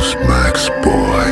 House Max Boy.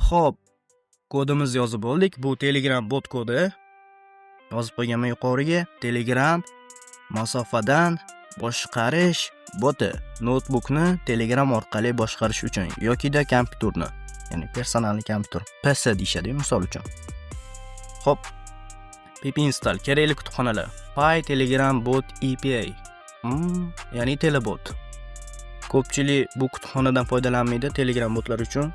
Xo'p, kodimizni yozib oldik. Bu Telegram bot kodi. Yozib qo'yganman yuqoriga. Telegram masofadan boshqarish boti. Notebookni Telegram orqali boshqarish uchun yoki-da kompyuterni, ya'ni personal kompyuter, PC deyshadi, misol uchun. Xo'p, pip install kerakli kutubxonalar. Py Telegram bot API. Ya'ni telebot. Ko'pchilik bu kutubxonadan foydalanmaydi Telegram botlar uchun.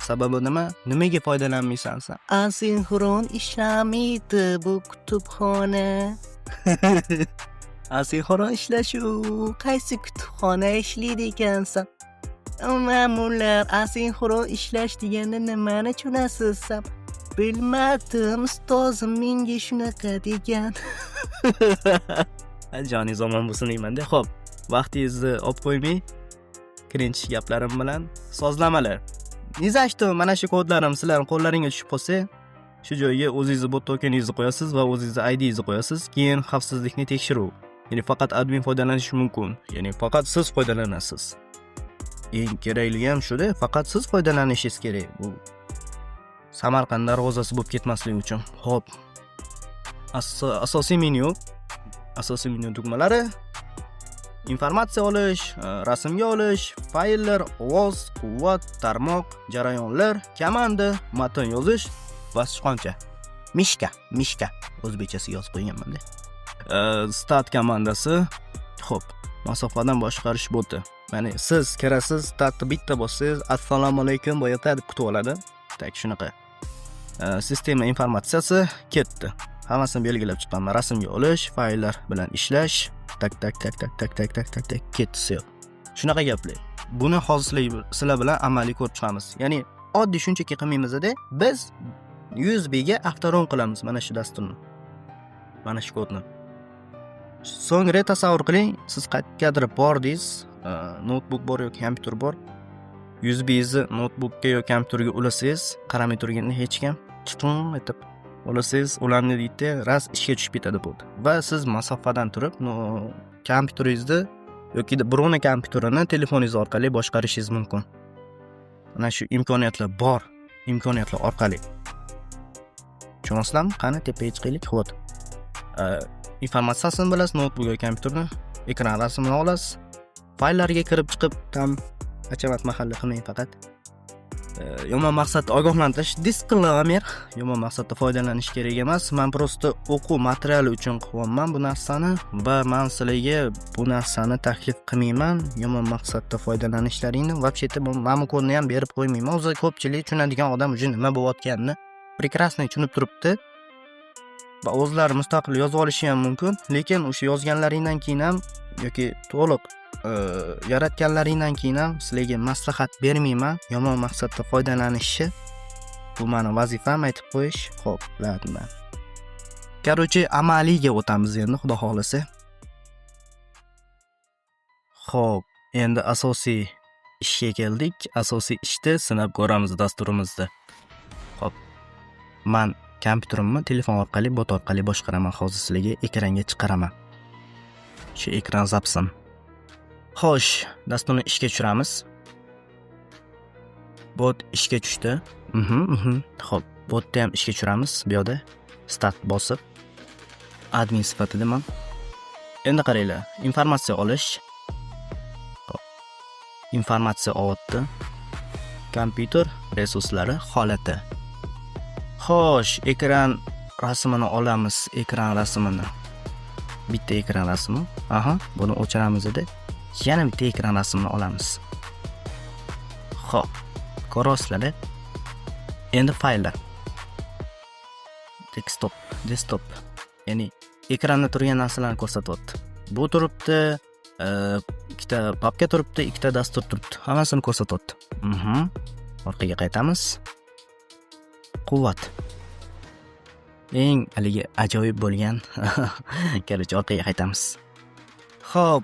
Sababi nima? Nimaga foydalanmaysan sen? Asinxron ishlamaydi bu kutubxona. Asinxron ishlashuv. Qaysi kutubxona ishlaydi ekansan? Ma'mullar asinxron ishlash deganda nimani tushunasiz? Bilmadim, ustozim menga shunaqa degan. Joningiz omon bo'lsin deyman-da. Xo'p, vaqtingizni olib qo'ymay, kirinch gaplarim bilan sozlamalar. Nizashto, mana shu kodlarim sizlarning qo'llaringga tushib qolsa, shu joyga o'zingizni bot tokeningizni qo'yasiz va o'zingizni IDingizni qo'yasiz. Keyin xavfsizlikni tekshiruv. Ya'ni faqat admin foydalanishi mumkin. Ya'ni faqat siz foydalanasiz. Eng kerakligi ham shuda, faqat siz foydalanishingiz kerak. Bu Samarqand darvozasi bo'lib ketmasligi uchun. Xo'p. Asosiy menyu. Asosiy menyu tugmalari: informatsiya olish, rasmga olish, fayllar, ovoz, quvvat, tarmoq, jarayonlar, komanda, matn yozish va sichqoncha. Mishka o'zbekchasiga yozib qo'yganman-da. Start komandasi. Xo'p, masofadan boshqarish boti. Ya'ni siz kirasiz, startni bitta bossangiz, assalomu alaykum bo'yata deb kutib oladi. Tak shunaqa. Sistema informatsiyasi ketdi. Hammasini belgilab chiqqanman. Rasmga olish, fayllar bilan ishlash, tak ketdi. Shunaqa gaplar. Buni hozir sizlar bilan amaliy ko'rib chiqamiz. Ya'ni oddiy shunchaki qilmaymiz-da, biz 100 ga avtoron qilamiz mana shu dasturni. Mana shu kodni. So'ngra tasavvur qiling, siz qayergadir bordingiz, notebook bor yoki kompyuter bor. 100 bingizni notebookga yoki kompyuterga ulasangiz, qaramay turganda hech kim aytib ulasangiz, ularni deydi, ras ishga tushib ketadi bo'ldi. Va siz masofadan turib, kompyuteringizni yoki birorta kompyuterini telefoningiz orqali boshqarishingiz mumkin. Mana shu imkoniyatlar bor, imkoniyatlar orqali. Tushunasizlarmi? Qani tepaga chiqaylik. Xo'p. Informatsiyasini bilasiz, notebook yoki kompyuterni, ekran rasmini olasiz. Fayllarga kirib chiqib, tam achamat mahalla qilmang faqat. Yomon maqsadda ogohlantirish, disclaimer, yomon maqsadda foydalanish kerak emas. Men prosta o'quv materiali uchun qilyapman bu narsani va men sizlarga bu narsani taklif qilmayman. Yomon maqsadda foydalanishlaringni вообще-то men kodni ham berib qo'ymayman. O'zi ko'pchilik tushunadigan odam uchun nima bo'layotganini prekrasno tushunib turibdi. Va o'zlari mustaqil yozib olishi ham mumkin, lekin o'sha yozganlaringdan keyin ham yoki to'liq yaratganlaringdan keyin ham sizlarga maslahat bermayman. Yomon maqsadda foydalanishi bu meni vazifam, aytib qo'yish. Xo'p, bilaman. Короче, amaliyga o'tamiz endi, xudo xolasa. Xo'p, endi asosiy ishga keldik. Asosiy ishda sinab ko'ramiz dasturimizni. Xo'p. Men kompyuterimni telefon orqali, bot orqali boshqaraman. Hozir sizlarga ekranga chiqaraman. Shu ekran zapsin. Xo'sh, dasturni ishga tushiramiz. Bot ishga tushdi. Xo'p, botni ham ishga tushiramiz. Bu yerda start bosib admin sifatida men. Endi qaranglar, informatsiya olish. Xo'p. Informatsiya olyapti. Kompyuter resurslari holati. Xo'sh, ekran rasmini olamiz, ekran rasmini. Bitta ekran rasmi. Buni o'chiramiz edi. Yana bitta ekran rasmini olamiz. Xo'p, ko'rasizlar. Endi fayllar. Desktop. Ya'ni ekranda turgan narsalarni ko'rsatyapti. Bu turibdi, ikkita papka turibdi, ikkita dastur turibdi. Hammasini ko'rsatyapti. Orqaga qaytamiz. Quvvat. Eng haligi ajoyib bo'lgan. Qarang, orqaga qaytamiz. Xo'p,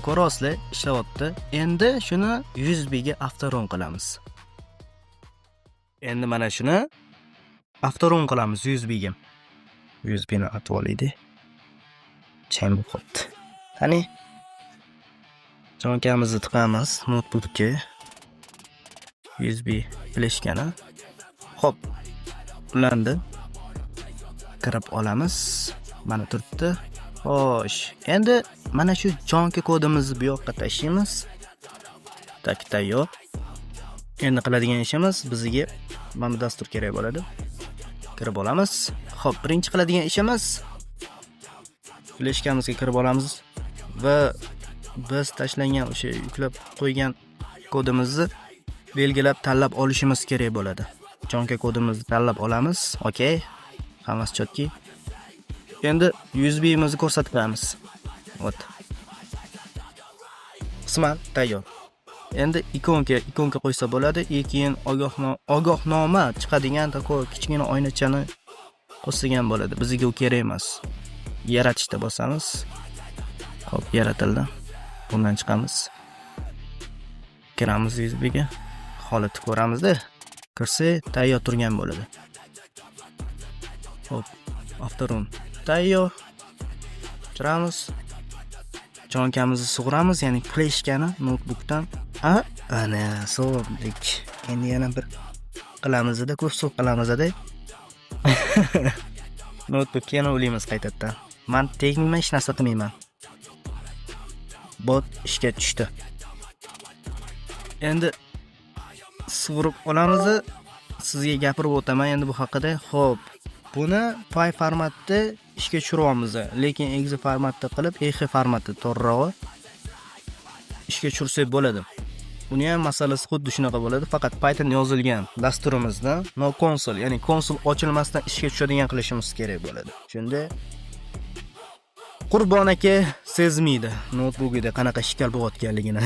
ko'rasizlar, ishlayapti. Endi shuni USB ga avtoron qilamiz. Endi mana shuni avtoron qilamiz USB ga. USB ni atib olaylik. Chang bo'lib qoldi. Qani? Jonkamizni tiqamiz notebookga. USB fleshkani. Xo'p, ulandi. Kirib olamiz. Mana turibdi. Xo'sh, endi mana shu jonka kodimizni bu yoqqa tashlaymiz. Tayyor. Endi qiladigan ishimiz bizga mana dastur kerak bo'ladi. Kirib olamiz. Xo'p, birinchi qiladigan ishimiz fleshkamizga kirib olamiz va biz tashlangan o'sha yuklab qo'ygan kodimizni belgilab tanlab olishimiz kerak bo'ladi. Jonka kodimizni tanlab olamiz. Okey. Hammasi chotki. Endi USB imizni ko'rsatamiz. Ot. Qisman tayyor. Endi ikonka qo'ysa bo'ladi. Keyin ogohnoma chiqadigan tako kichkina oynachani qo'ysagan bo'ladi. Bizga u kerak emas. Yaratishda bosamiz. Xo'p, yaratildi. Bundan chiqamiz. Kiramiz USB ga. Holatni ko'ramizda. Kirsak, tayyor turgan bo'ladi. Xo'p, avtoron tayyor. Kiramiz. Jonkamizni sug'uramiz, ya'ni fleshkani notebookdan. Ana, sug'urdik. Endi yana bir qilamiz-da, ko'p suv qilamiz-da. Notebookga yana ulaymiz qaytadan. Men tegmayman, hech narsa qilmayman. Bot ishga tushdi. Endi sug'urib olamiz. Sizga gapirib o'taman endi bu haqida. Xo'p, buni file formatda ishga tushiryapmiz, lekin exe formatda qilib, exe formati to'g'rirog'i ishga tushirsak bo'ladi. Uni ham masalasi xuddi shunaqa bo'ladi, faqat Python yozilgan dasturimizda no console, ya'ni konsol ochilmasdan ishga tushadigan qilishimiz kerak bo'ladi. Shunda Qurbon aka sezmaydi notebookida qanaqa shikal bo'layotganligini.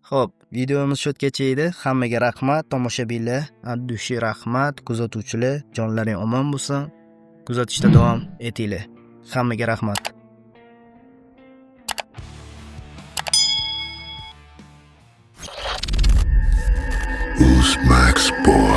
Xo'p, videomiz shu yergacha edi. Hammaga rahmat, tomoshabinlar, addushi rahmat, kuzatuvchilar, jonlaring omon bo'lsin. Kuzatishda davom etinglar. Hammaga rahmat. Who's Max Boy?